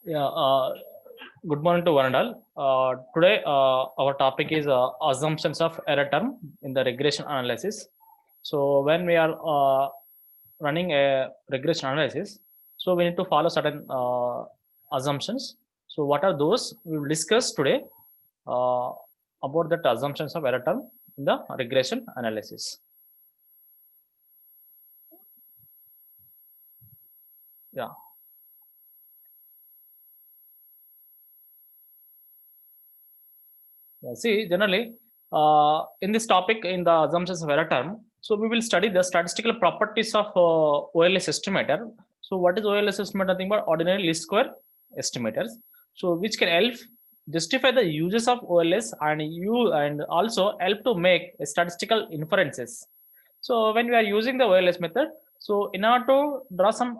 Yeah, good morning to one and all. Today, our topic is assumptions of error term in the regression analysis. So, when we are running a regression analysis, so we need to follow certain assumptions. So, what are those? We will discuss today uh, about the assumptions of error term in the regression analysis. Yeah. Yeah, see, generally, in this topic, in the assumptions of error term, so we will study the statistical properties of OLS estimator. So, what is OLS estimator? Nothing but ordinary least square estimators. So, which can help justify the uses of OLS and also help to make statistical inferences. So, when we are using the OLS method, so in order to draw some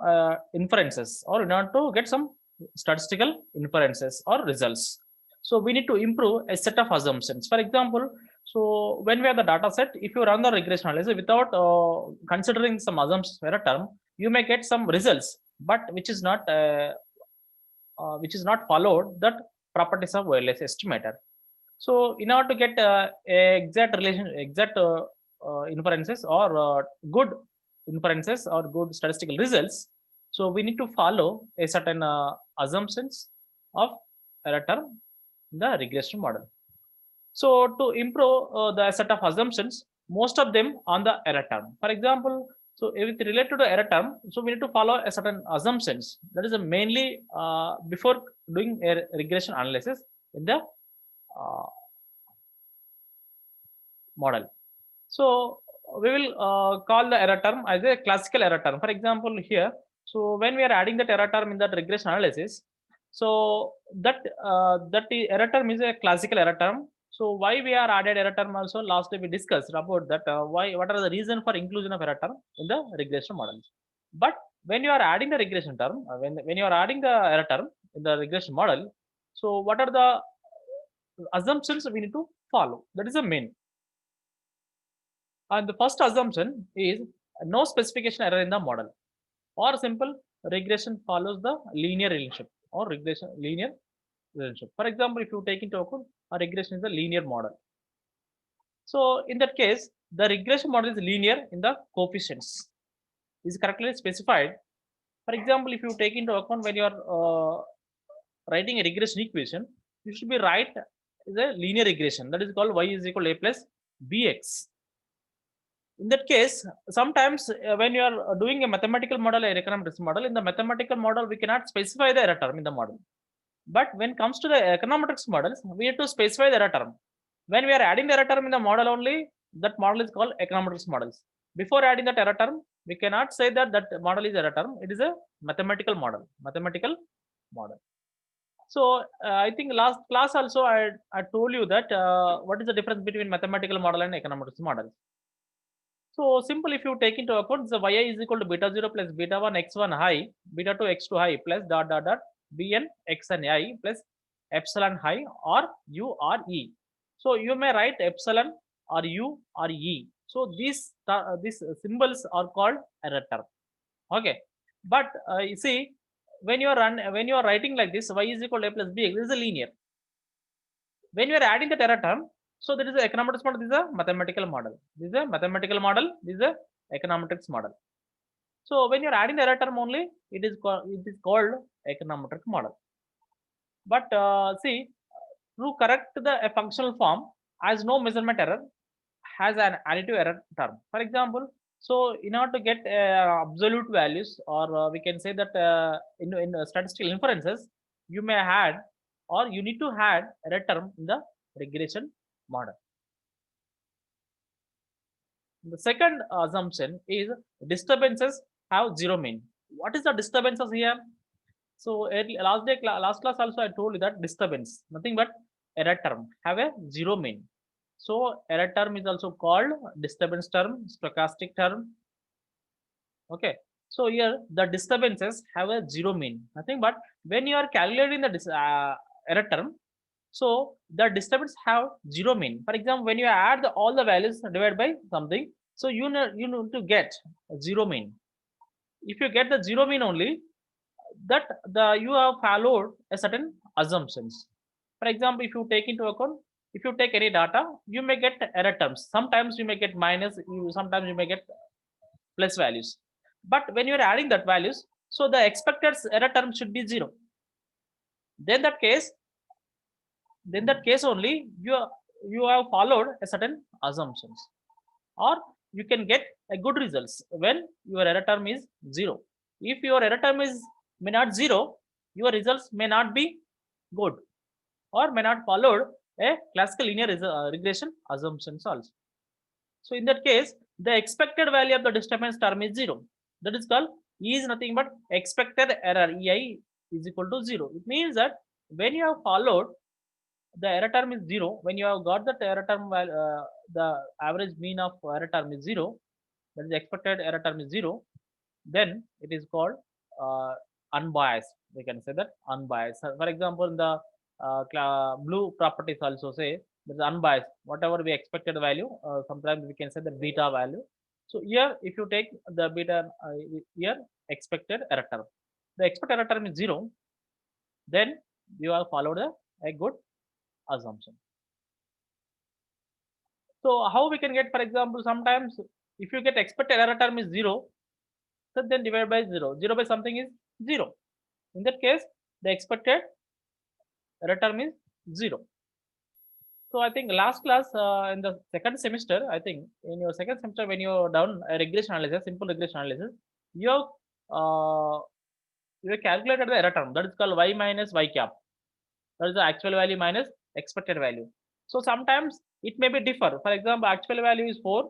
inferences or in order to get some statistical inferences or results, so we need to improve a set of assumptions. For example, so when we have the data set, if you run the regression analysis without considering some assumptions for a term, you may get some results, but which is not followed that properties of OLS estimator. So in order to get exact inferences or good inferences or good statistical results, so we need to follow a certain assumptions of error term in the regression model. So to improve the set of assumptions, most of them on the error term. For example, so if it related to error term, so we need to follow a certain assumptions. That is mainly before doing a regression analysis in the uh, model. So we will call the error term as a classical error term. For example, here, so when we are adding that error term in that regression analysis, so that error term is a classical error term. So why we are added error term also last day we discussed about that why what are the reason for inclusion of error term in the regression models. But when you are adding the regression term, when you are adding the error term in the regression model, so what are the assumptions we need to follow? That is the main. And the first assumption is no specification error in the model. Or simple regression follows the linear relationship or regression linear relationship. For example, if you take into account a regression is a linear model. So in that case, the regression model is linear in the coefficients. Is correctly specified. For example, if you take into account when you are writing a regression equation, you should be write the linear regression that is called y is equal to a plus bx. In that case, sometimes when you are doing a mathematical model or econometrics model, in the mathematical model we cannot specify the error term in the model, but when it comes to the econometrics models we need to specify the error term. When we are adding the error term in the model only, that model is called econometrics models. Before adding that error term, we cannot say that that model is error term. It is a mathematical model. So I think last class also I told you that what is the difference between mathematical model and econometrics model. So simple, if you take into account the yi is equal to beta 0 plus beta 1 x1 high, beta 2 x2 high plus dot dot dot bn x and I plus epsilon high or u or e. So you may write epsilon or u or e. So these symbols are called error term. Okay, but you see when you are writing like this y is equal to a plus b, this is a linear. When you are adding the error term, so there is a econometrics model, this is a mathematical model, this is a mathematical model, this is a econometrics model. So when you are adding the error term only, it is called econometric model. But see, to correct the a functional form has no measurement error, has an additive error term. For example, so in order to get absolute values, or we can say that in statistical inferences, you may add or you need to add error term in the regression model. The second assumption is disturbances have zero mean. What is the disturbances here? So last class also I told you that disturbance, nothing but error term have a zero mean. So error term is also called disturbance term, stochastic term. Okay. So here the disturbances have a zero mean, nothing but when you are calculating the error term, so the disturbance have zero mean. For example, when you add all the values divided by something, so you need to get zero mean. If you get the zero mean only, that you have followed a certain assumptions. For example, if you take into account, if you take any data, you may get error terms. Sometimes you may get minus, sometimes you may get plus values. But when you are adding that values, so the expected error term should be 0. Then that case only you have followed a certain assumptions, or you can get a good results when your error term is 0. If your error term is may not 0, your results may not be good, or may not followed a classical linear regression assumptions also. So in that case, the expected value of the disturbance term is 0. That is called E is nothing but expected error, EI is equal to 0. It means that when you have followed the error term is 0, when you have got that error term, the average mean of error term is 0, that is expected error term is 0, then it is called unbiased. We can say that unbiased. For example, in the blue properties also say there is unbiased. Whatever we expected value, sometimes we can say the beta value. So here, if you take the beta, here expected error term, the expected error term is 0, then you have followed a good assumption. So how we can get, for example, sometimes if you get expected error term is 0, so then divide by 0. 0 by something is 0. In that case, the expected error term is 0. So I think last class, in the second semester, I think in your second semester when you're done a regression analysis, simple regression analysis, you have calculated the error term, that is called y minus y cap. That is the actual value minus expected value. So sometimes it may be differ. For example, actual value is 4,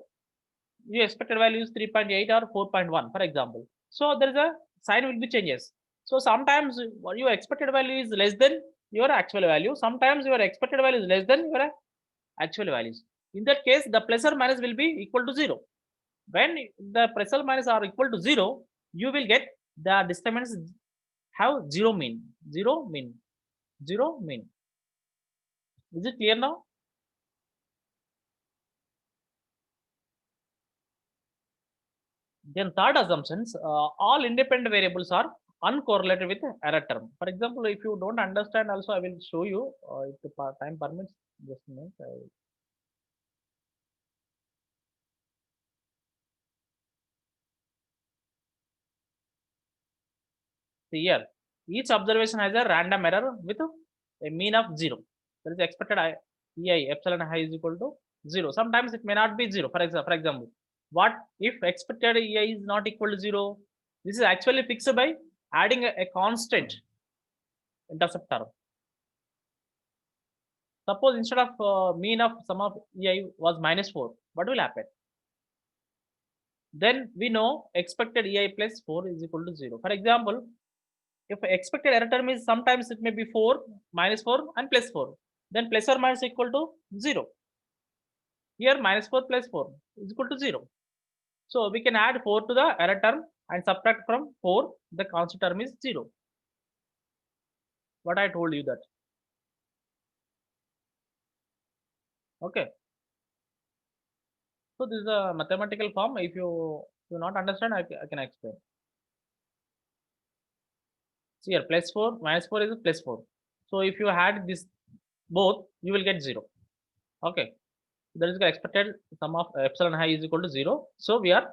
your expected value is 3.8 or 4.1, for example. So there is a sign will be changes. So sometimes your expected value is less than your actual value. Sometimes your expected value is less than your actual values. In that case, the plus or minus will be equal to 0. When the plus or minus are equal to 0, you will get the disturbance have 0 mean. 0 mean. 0 mean. Is it clear now? Then third assumptions, all independent variables are uncorrelated with error term. For example, if you don't understand also, I will show you if the time permits. Just a minute. See here, each observation has a random error with a mean of 0. That is expected EI epsilon I is equal to 0. Sometimes it may not be 0. For example, what if expected EI is not equal to 0? This is actually fixed by adding a constant intercept term. Suppose instead of mean of sum of EI was -4, what will happen? Then we know expected EI plus 4 is equal to 0. For example, if expected error term is sometimes it may be 4, -4 and +4, then plus or minus equal to 0. Here -4 plus 4 is equal to 0. So we can add 4 to the error term and subtract from 4, the constant term is 0. What I told you that. Okay. So this is a mathematical form. If you do not understand, I can explain. So here +4, -4 is +4. So if you add this both, you will get 0. Okay. That is the expected sum of epsilon I is equal to 0. So we are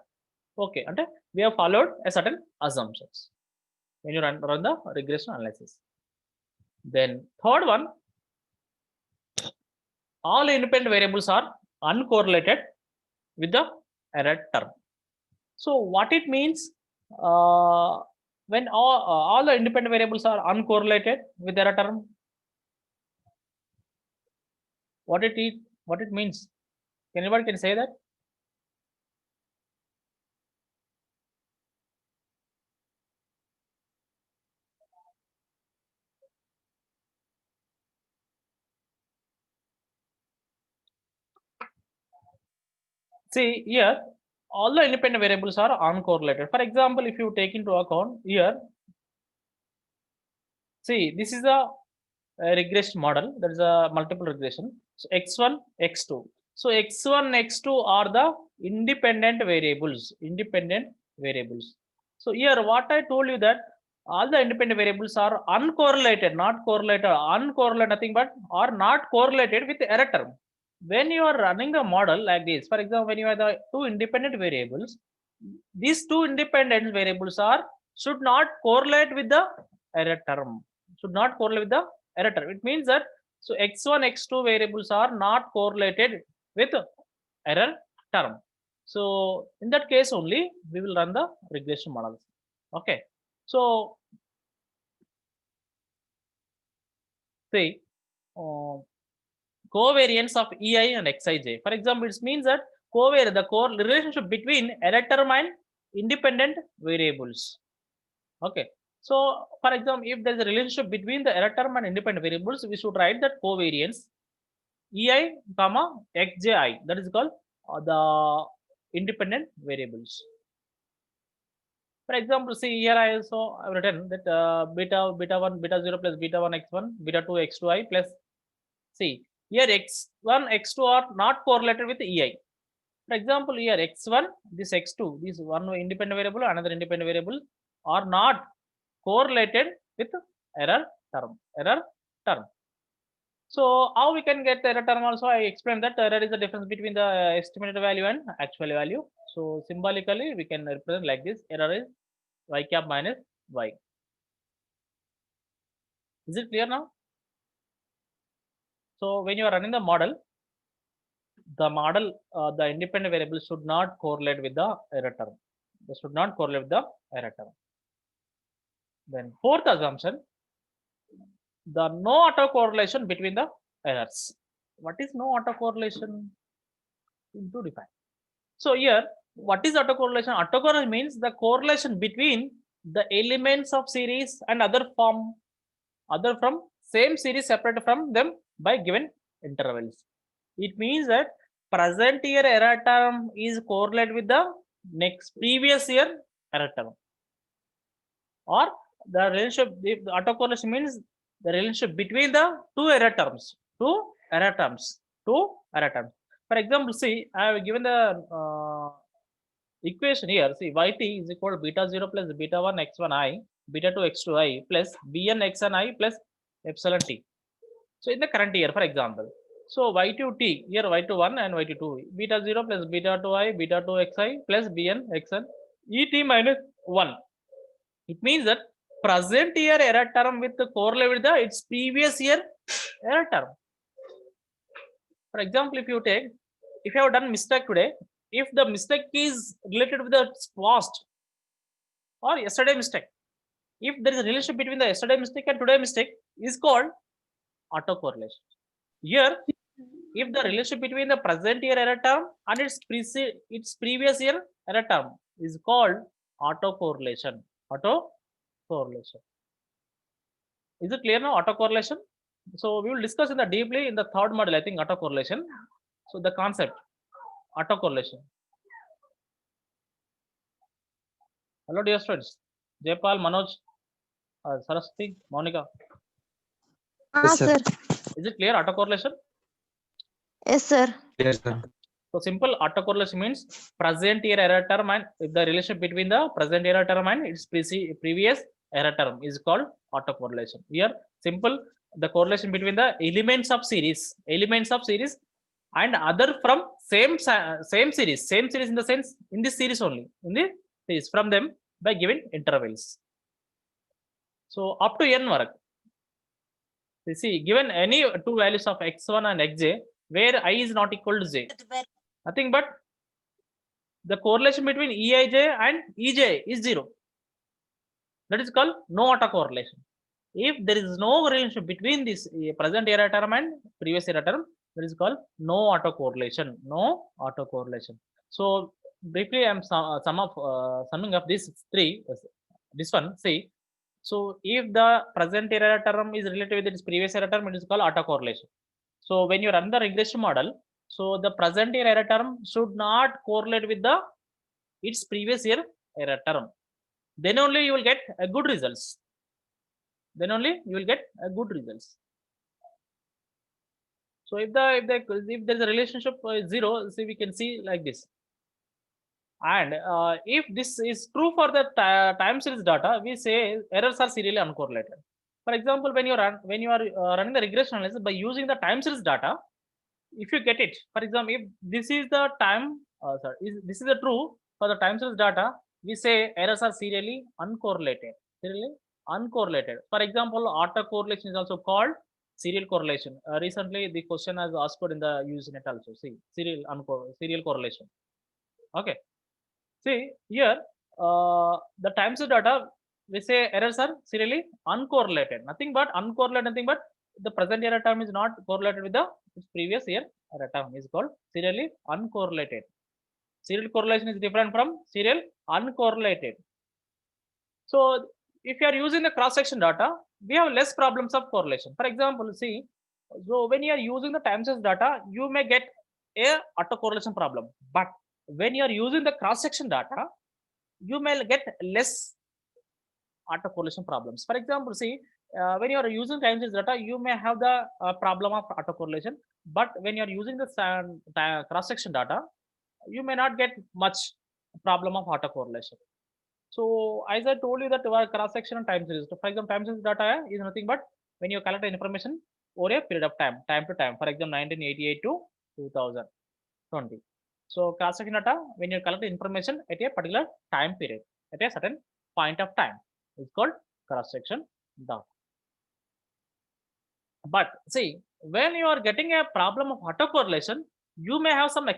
okay. And we have followed a certain assumptions when you run the regression analysis. Then third one, all independent variables are uncorrelated with the error term. So what it means, when all the independent variables are uncorrelated with error term, what it means? Anybody can say that? See here, all the independent variables are uncorrelated. For example, if you take into account here, see this is a regression model. There is a multiple regression. So x1, x2. So x1, x2 are the independent variables. Independent variables. So here, what I told you that all the independent variables are uncorrelated, not correlated, uncorrelated, nothing but are not correlated with error term. When you are running the model like this, for example, when you have the two independent variables, these two independent variables are should not correlate with the error term. Should not correlate with the error term. It means that so x1, x2 variables are not correlated with error term. So in that case only we will run the regression models. Okay. So say covariance of ei and xij. For example, it means that the relationship between error term and independent variables. Okay. So for example, if there is a relationship between the error term and independent variables, we should write that covariance ei comma xji. That is called the independent variables. For example, see here I also have written that beta 1 beta 0 plus beta 1 x1 beta 2 x2 I plus see here x1 x2 are not correlated with ei. For example, here x1 this x2 this one independent variable another independent variable are not correlated with error term. So how we can get the error term also? I explained that there is a difference between the estimated value and actual value. So symbolically we can represent like this: error is y cap minus y. Is it clear now? So when you are running the model, the independent variable should not correlate with the error term. They should not correlate with the error term. Then fourth assumption, the no autocorrelation between the errors. What is no autocorrelation? To define. So here, what is autocorrelation? Autocorrelation means the correlation between the elements of series and other from same series separated from them by given intervals. It means that present year error term is correlated with the next previous year error term, or the relationship. The autocorrelation means the relationship between the two error terms. For example, see, I have given the equation here. See, yt is equal to beta 0 plus beta 1 x1 I, beta 2 x2 I plus bn xn I plus epsilon t. So in the current year, for example, so y2t here y21 and y22 beta 0 plus beta 2i beta 2 xi plus bn xn et minus 1. It means that present year error term with the correlate with the its previous year error term. For example, if you have done mistake today, if the mistake is related with the past or yesterday mistake, if there is a relationship between the yesterday mistake and today mistake, is called autocorrelation. Here, if the relationship between the present year error term and its previous year error term is called autocorrelation. Autocorrelation. Is it clear now? Autocorrelation. So we will discuss in the deeply in the third module, I think, autocorrelation. So the concept autocorrelation. Hello, dear students. Jaypal, Manoj, Saraswati, Monica. Yes, sir. Is it clear autocorrelation? Yes, sir. Yes, sir. So simple autocorrelation means present year error term and if the relationship between the present error term and its previous error term is called autocorrelation. Here simple the correlation between the elements of series and other from same series in the sense in this series only in this series from them by given intervals. So up to n work. You see, given any two values of x1 and xj where I is not equal to j, nothing but the correlation between eij and ej is 0. That is called no autocorrelation. If there is no relationship between this present error term and previous error term, that is called no autocorrelation. No autocorrelation. So briefly, I'm summing up these three. This one, see. So if the present error term is related with its previous error term, it is called autocorrelation. So when you run the regression model, so the present year error term should not correlate with the its previous year error term. Then only you will get a good results. Then only you will get a good results. So if there is a relationship 0, see we can see like this. And if this is true for the time series data, we say errors are serially uncorrelated. For example, when you are running the regression analysis by using the time series data, if you get it, for example, if this is the time, this is the true for the time series data, we say errors are serially uncorrelated. Serially uncorrelated. For example, autocorrelation is also called serial correlation. Recently, the question has asked in the Usenet also. See, serial correlation. Okay. See here, the time series data, we say errors are serially uncorrelated. Nothing but uncorrelated. Nothing but the present error term is not correlated with the previous year error term. Is called serially uncorrelated. Serial correlation is different from serial uncorrelated. So if you are using the cross-section data, we have less problems of correlation. For example, see, so when you are using the time series data, you may get a autocorrelation problem. But when you are using the cross-section data, you may get less autocorrelation problems. For example, see, when you are using time series data, you may have the problem of autocorrelation. But when you are using the cross-section data, you may not get much problem of autocorrelation. So as I told you that our cross-section and time series. For example, time series data is nothing but when you collect information over a period of time to time. For example, 1988 to 2020. So cross-section data, when you collect information at a particular time period, at a certain point of time, is called cross-section data. But see, when you are getting a problem of autocorrelation, you may have some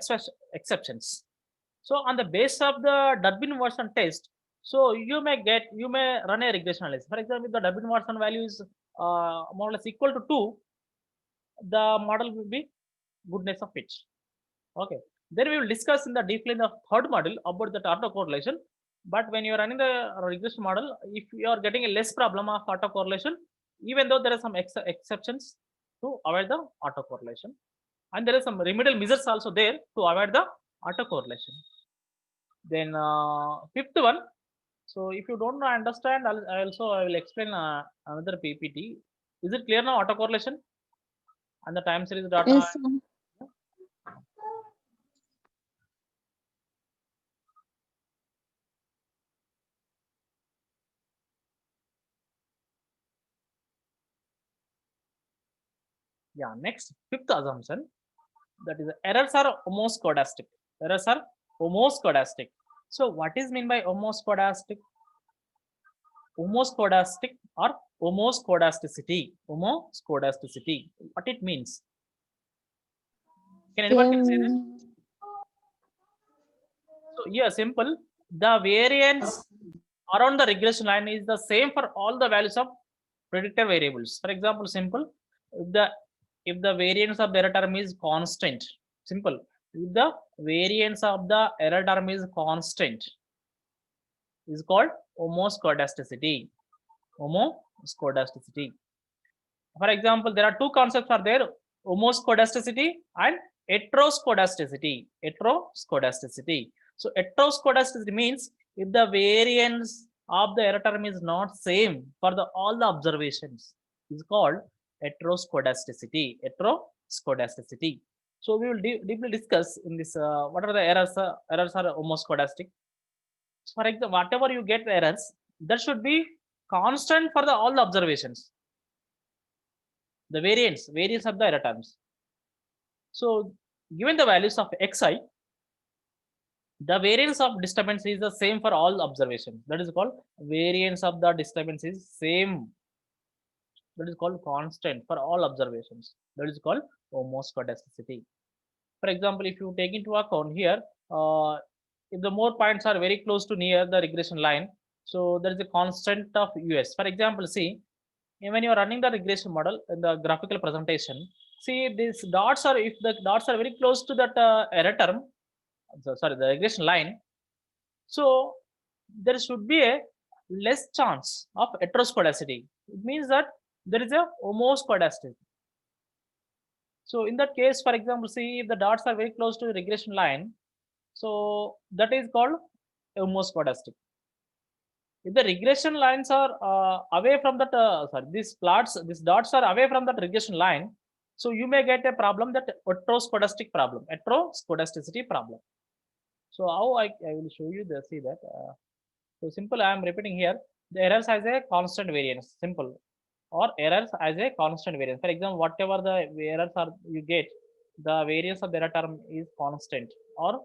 exceptions. So on the basis of the Durbin-Watson test, so you may run a regression analysis. For example, if the Durbin-Watson value is more or less equal to 2, the model will be goodness of fit. Okay. Then we will discuss in the deeply in the third model about the autocorrelation. But when you are running the regression model, if you are getting a less problem of autocorrelation, even though there are some exceptions to avoid the autocorrelation, and there are some remedial measures also there to avoid the autocorrelation. Then fifth one. So if you don't understand, I will explain another PPT. Is it clear now? Autocorrelation and the time series data. Yes, sir. Yeah. Next, fifth assumption, that is errors are homoscedastic. Errors are homoscedastic. So what is mean by homoscedastic? Homoscedastic or homoscedasticity. Homoscedasticity. What it means? Can anyone say this? So yeah, simple. The variance around the regression line is the same for all the values of predictor variables. For example, simple. If the variance of the error term is constant, simple. If the variance of the error term is constant, is called homoscedasticity. Homoscedasticity. For example, there are two concepts are there: homoscedasticity and heteroscedasticity. Heteroscedasticity. So heteroscedasticity means if the variance of the error term is not same for all the observations, is called heteroscedasticity. Heteroscedasticity. So we will deeply discuss in this what are the errors. Errors are homoscedastic. For example, whatever you get errors, that should be constant for all the observations. The variance of the error terms. So given the values of xi, the variance of disturbance is the same for all observations. That is called variance of the disturbance is same. That is called constant for all observations. That is called homoscedasticity. For example, if you take into account here, if the more points are very close to near the regression line, so there is a constant of US. For example, see, when you are running the regression model in the graphical presentation, see these dots are, if the dots are very close to that error term, the regression line, so there should be a less chance of heteroscedasticity. It means that there is a homoscedasticity. So in that case, for example, see if the dots are very close to the regression line, so that is called homoscedastic. If the regression lines are away from that, these dots are away from that regression line, so you may get a problem, that heteroscedastic problem, heteroscedasticity problem. So how I will show you the see that. So simple. I am repeating here. The errors has a constant variance. Simple. Or errors as a constant variance. For example, whatever the errors are you get, the variance of the error term is constant or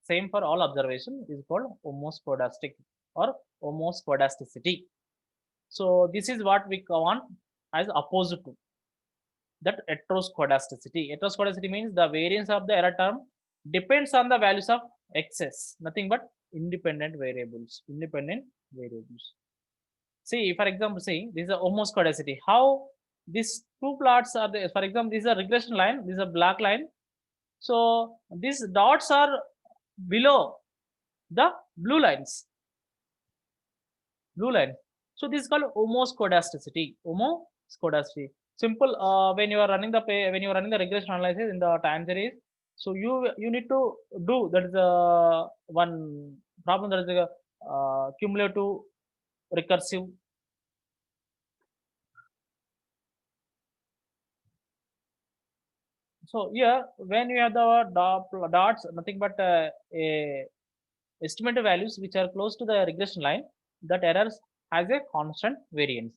same for all observation is called homoscedastic or homoscedasticity. So this is what we want as opposite to that heteroscedasticity. Heteroscedasticity means the variance of the error term depends on the values of x's, nothing but independent variables. Independent variables. See, for example, see this is a homoscedasticity. How these two plots are there? For example, this is a regression line. This is a black line. So these dots are below the blue lines. Blue line. So this is called homoscedasticity. Homoscedasticity. Simple. When you are running the regression analysis in the time series, so you need to do that is one problem, that is a cumulative recursive. So here, when you have the dots, nothing but a estimated values which are close to the regression line, that errors has a constant variance.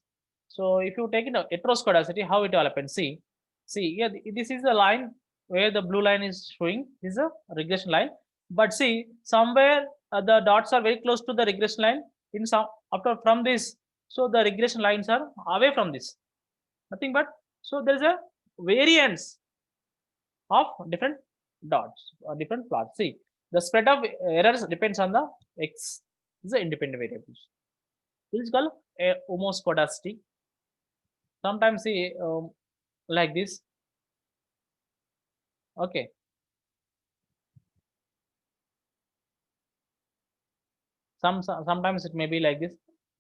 So if you take in heteroscedasticity, how it will happen? See here, this is the line where the blue line is showing. This is a regression line, but see somewhere the dots are very close to the regression line. In some after from this, so the regression lines are away from this. Nothing but so there is a variance of different dots or different plots. See, the spread of errors depends on the x is the independent variables. This is called a homoscedasticity. Sometimes see like this. Okay. Sometimes it may be like this,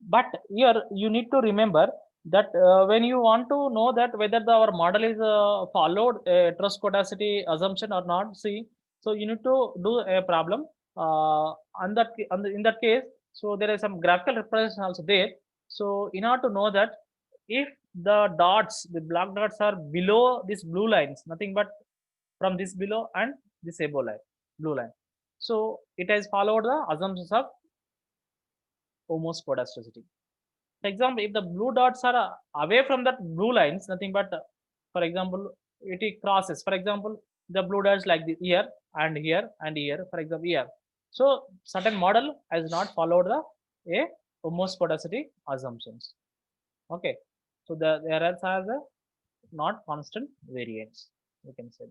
but here you need to remember that when you want to know that whether our model is followed a heteroscedasticity assumption or not, see, so you need to do a problem in that case. So there is some graphical representation also there. So in order to know that if the black dots are below these blue lines, nothing but from this below and this above line, blue line, so it has followed the assumptions of homoscedasticity. For example, if the blue dots are away from that blue lines, nothing but, for example, it crosses. For example, the blue dots like the here and here and here. For example, here. So certain model has not followed the a homoscedasticity assumptions. Okay. So the errors has a not constant variance. We can say.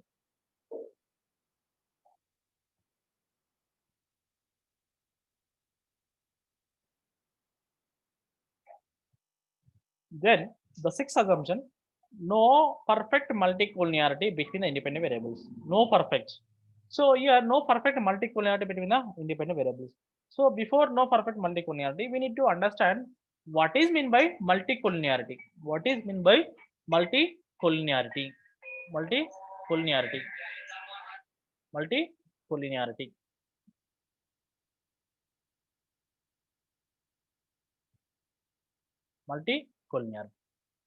Then the sixth assumption, no perfect multicollinearity between the independent variables. No perfect. So here, no perfect multicollinearity between the independent variables. So before no perfect multicollinearity, we need to understand what is meant by multicollinearity. What is meant by multicollinearity? Multicollinearity. Multicollinearity. Multicollinearity.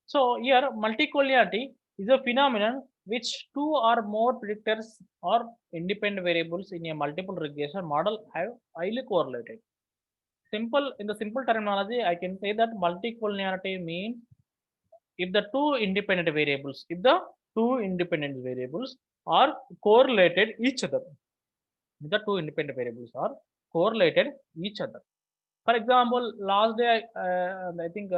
So here multicollinearity is a phenomenon which two or more predictors or independent variables in a multiple regression model have highly correlated. Simple in the simple terminology, I can say that multicollinearity means if the two independent variables are correlated each other. The two independent variables are correlated each other. For example, last day, I think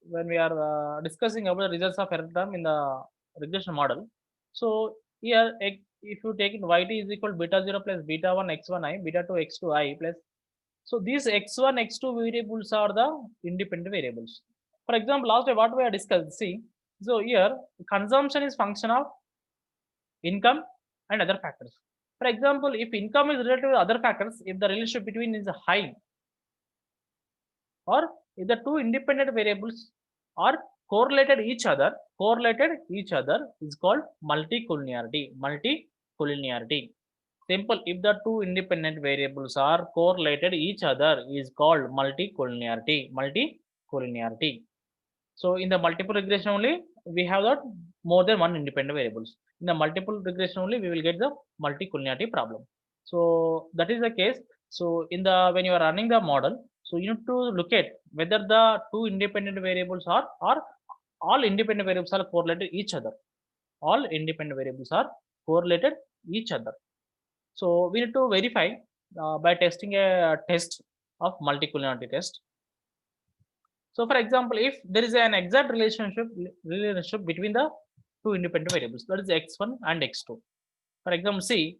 when we are discussing about the results of error term in the regression model. So here, if you take it yt is equal to beta 0 plus beta 1 x1 I, beta 2 x2 I plus. So these x1, x2 variables are the independent variables. For example, last day what we are discussed, see, so here consumption is function of income and other factors. For example, if income is related to other factors, if the relationship between is high, or if the two independent variables are correlated each other is called multicollinearity. Multicollinearity. Simple. If the two independent variables are correlated each other is called multicollinearity. Multicollinearity. So in the multiple regression only we have got more than one independent variables. In the multiple regression only we will get the multicollinearity problem. So that is the case. So in the when you are running the model, so you need to look at whether the two independent variables are or all independent variables are correlated each other. All independent variables are correlated each other. So we need to verify by testing a test of multicollinearity test. So for example, if there is an exact relationship between the two independent variables, that is x1 and x2. For example, see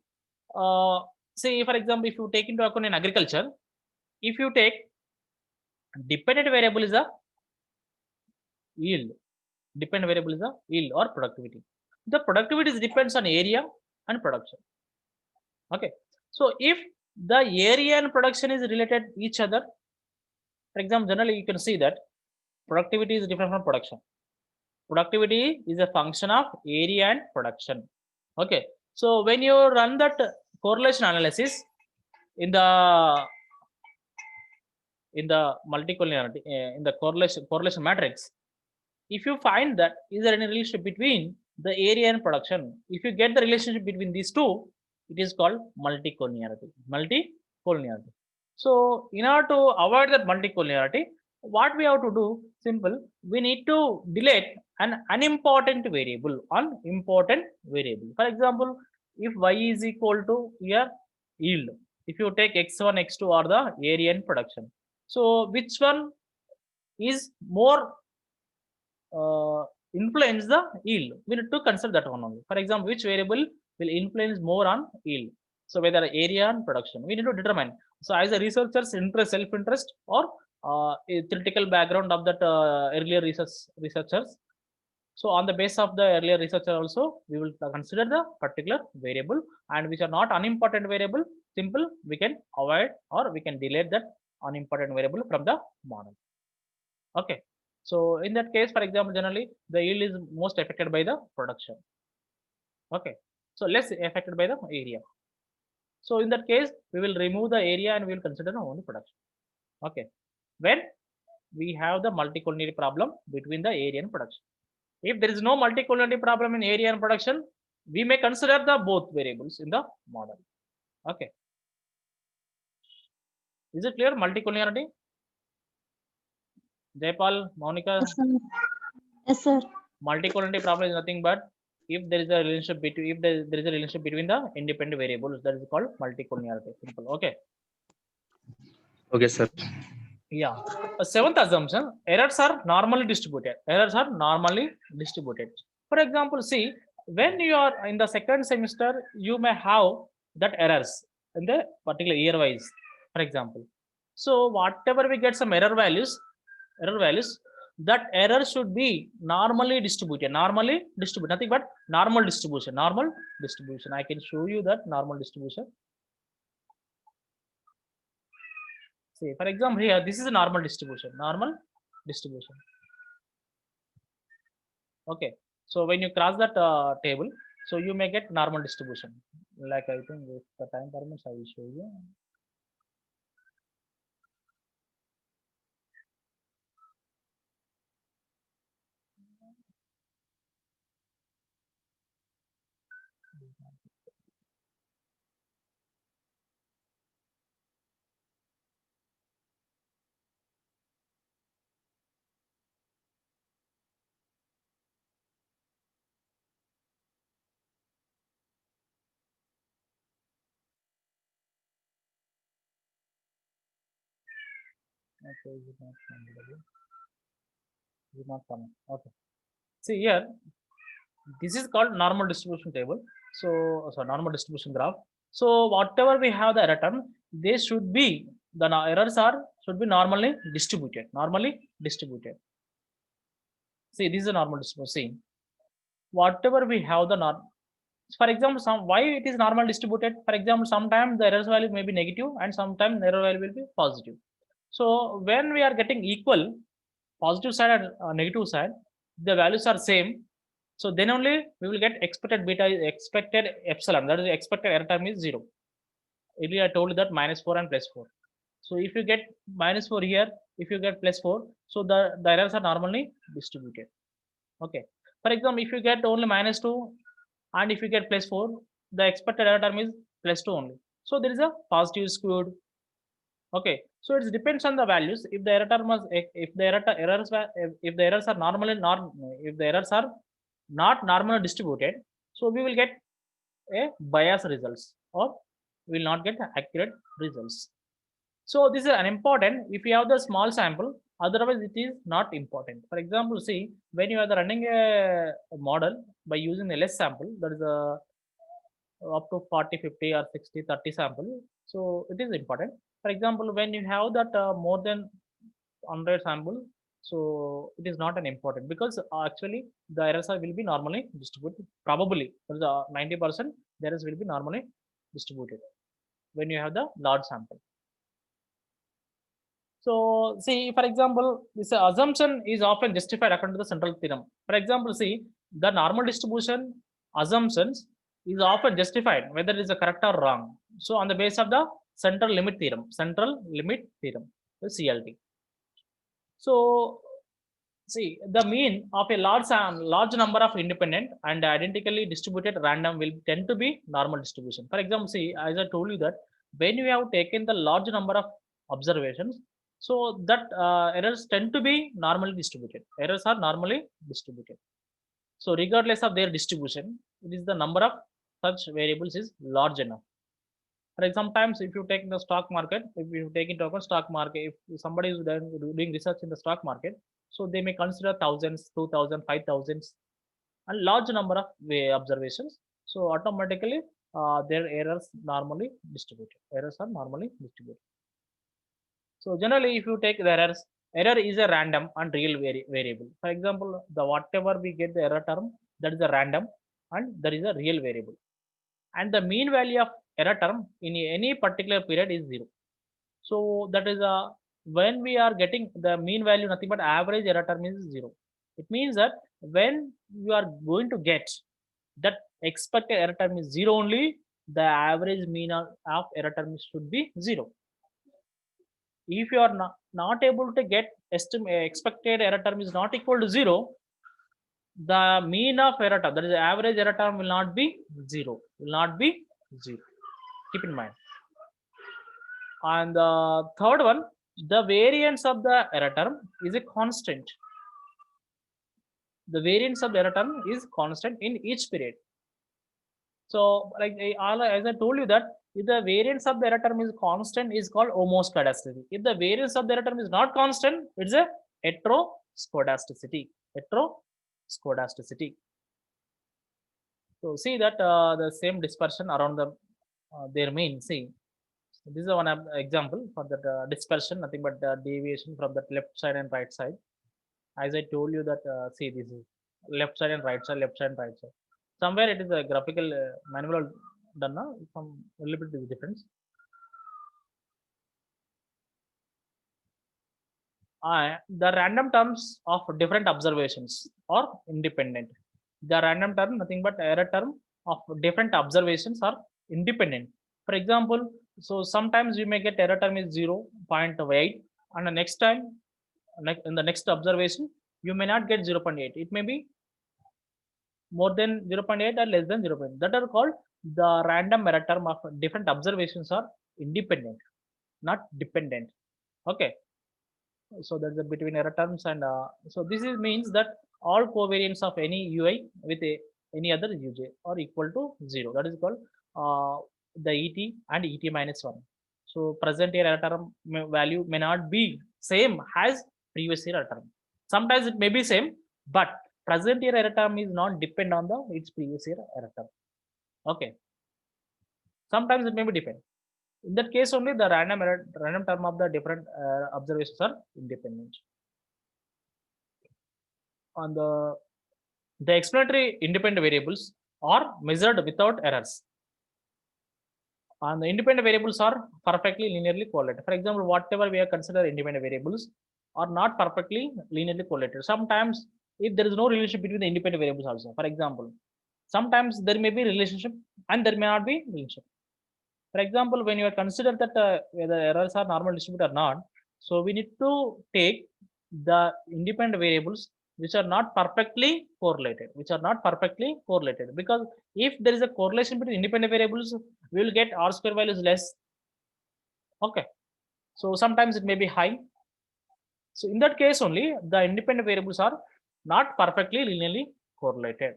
for example, if you take into account in agriculture, if you take dependent variable is a yield, dependent variable is a yield or productivity. The productivity depends on area and production. Okay, so if the area and production is related each other, for example, generally you can see that productivity is different from production. Productivity is a function of area and production. Okay, so when you run that correlation analysis in the multicollinearity in the correlation matrix, if you find that is there any relationship between the area and production, if you get the relationship between these two, it is called multicollinearity. So in order to avoid that multicollinearity, what we have to do, simple, we need to delete an unimportant variable on important variable. For example, if y is equal to here yield, if you take x1 x2 or the area and production, so which one is more influence the yield? We need to consider that one only. For example, which variable will influence more on yield? So whether area and production, we need to determine. So as a researcher's interest, self-interest, or a theoretical background of that earlier researchers. So on the basis of the earlier researcher also, we will consider the particular variable, and which are not unimportant variable. Simple, we can avoid or we can delete that unimportant variable from the model. Okay. So in that case, for example, generally the yield is most affected by the production. Okay. So less affected by the area. So in that case, we will remove the area and we will consider only production. Okay. When we have the multicollinearity problem between the area and production. If there is no multicollinearity problem in area and production, we may consider the both variables in the model. Okay. Is it clear? Multicollinearity? Jaypal, Monica? Yes, sir. Yes, sir. Multicollinearity problem is nothing but if there is a relationship between there is a relationship between the independent variables, that is called multicollinearity. Simple. Okay. Okay, sir. Yeah. A seventh assumption: errors are normally distributed. Errors are normally distributed. For example, see, when you are in the second semester, you may have that errors in the particular year wise. For example, so whatever we get some error values, that error should be normally distributed. Normally distributed. Nothing but normal distribution. Normal distribution. I can show you that normal distribution. See, for example, here this is a normal distribution. Normal distribution. Okay. So when you cross that table, so you may get normal distribution. Like I think if the time permits, I will show you. Okay, is it not coming? Is it not coming? Okay. See here, this is called normal distribution table. So normal distribution graph. So whatever we have the error term, they should be errors should be normally distributed. Normally distributed. See, this is a normal distribution. See, whatever we have the for example, why it is normal distributed. For example, sometimes the errors value may be negative and sometimes the error value will be positive. So when we are getting equal positive side and negative side, the values are same. So then only we will get expected beta, expected epsilon. That is expected error term is 0. Earlier I told you that -4 and +4. So if you get -4 here, if you get +4, so the errors are normally distributed. Okay. For example, if you get only -2 and if you get +4, the expected error term is +2 only. So there is a positive skewed. Okay, so it depends on the values. If the error term was, if the errors were, if the errors are normally if the errors are not normally distributed, so we will get a bias results, or we will not get accurate results. So this is unimportant if you have the small sample, otherwise it is not important. For example, see, when you are running a model by using a less sample, that is a up to 40, 50 or 60, 30 sample. So it is important. For example, when you have that more than 100 sample, so it is not an important, because actually the errors will be normally distributed. Probably for the 90%, the errors will be normally distributed when you have the large sample. So see, for example, this assumption is often justified according to the central theorem. For example, see, the normal distribution assumptions is often justified whether it is correct or wrong. So on the basis of the central limit theorem, the CLT. So see, the mean of a large number of independent and identically distributed random will tend to be normal distribution. For example, see, as I told you that when you have taken the large number of observations, so that errors tend to be normally distributed. Errors are normally distributed. So regardless of their distribution, it is the number of such variables is large enough. For example, sometimes if you take the stock market, if you take into account stock market, if somebody is doing research in the stock market, so they may consider thousands, 2,000, 5,000, and large number of observations. So automatically their errors normally distributed. Errors are normally distributed. So generally, if you take the errors, error is a random and real variable. For example, the whatever we get the error term, that is a random and there is a real variable. And the mean value of error term in any particular period is 0. So that is when we are getting the mean value, nothing but average error term is 0. It means that when you are going to get that expected error term is 0 only, the average mean of error term should be 0. If you are not able to get expected error term is not equal to 0, the mean of error term, that is the average error term, will not be 0. Will not be 0. Keep in mind. And the third one, the variance of the error term is a constant. The variance of the error term is constant in each period. So, like as I told you that if the variance of the error term is constant, is called homoscedasticity. If the variance of the error term is not constant, it's a heteroscedasticity. Heteroscedasticity. So see that the same dispersion around the their mean. See, this is one example for that dispersion, nothing but deviation from the left side and right side. As I told you that, see, this is left side and right side, left side and right side. Somewhere it is a graphical manual done now, some a little bit is difference. The random terms of different observations are independent. The random term, nothing but error term of different observations are independent. For example, so sometimes you may get error term is 0.8, and the next time, in the next observation, you may not get 0.8. It may be more than 0.8 or less than 0.8. That are called the random error term of different observations are independent, not dependent. Okay. So that's the between error terms, and so this is means that all covariance of any UI with any other uj are equal to 0. That is called the ET and ET minus 1. So present year error term value may not be same as previous year error term. Sometimes it may be same, but present year error term is not depend on the its previous year error term. Okay. Sometimes it may be depend. In that case only the random term of the different observations are independent. On the explanatory independent variables are measured without errors. And the independent variables are perfectly linearly correlated. For example, whatever we have considered independent variables are not perfectly linearly correlated. Sometimes if there is no relationship between the independent variables also. For example, sometimes there may be relationship and there may not be relationship. For example, when you consider that whether errors are normal distributed or not, so we need to take the independent variables which are not perfectly correlated, because if there is a correlation between independent variables, we will get R square value is less. Okay, so sometimes it may be high. So in that case only the independent variables are not perfectly linearly correlated.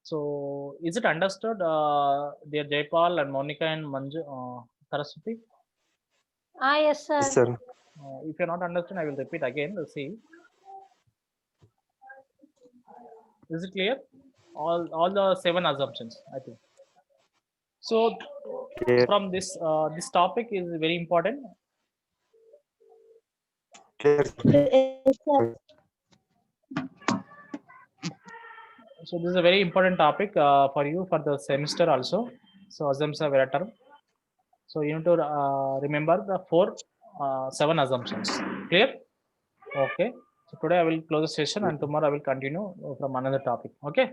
So is it understood, dear Jaypal and Monica and Manju, Saraswati? Yes, sir. Yes, sir. If you're not understood, I will repeat again. Let's see. Is it clear? All the 7 assumptions, I think. So Clear. from this this topic is very important. Clear. Yes, sir. So this is a very important topic for you for the semester also. So assumptions are very term. So you need to remember the 7 assumptions. Clear? Okay. So today I will close the session and tomorrow I will continue from another topic. Okay.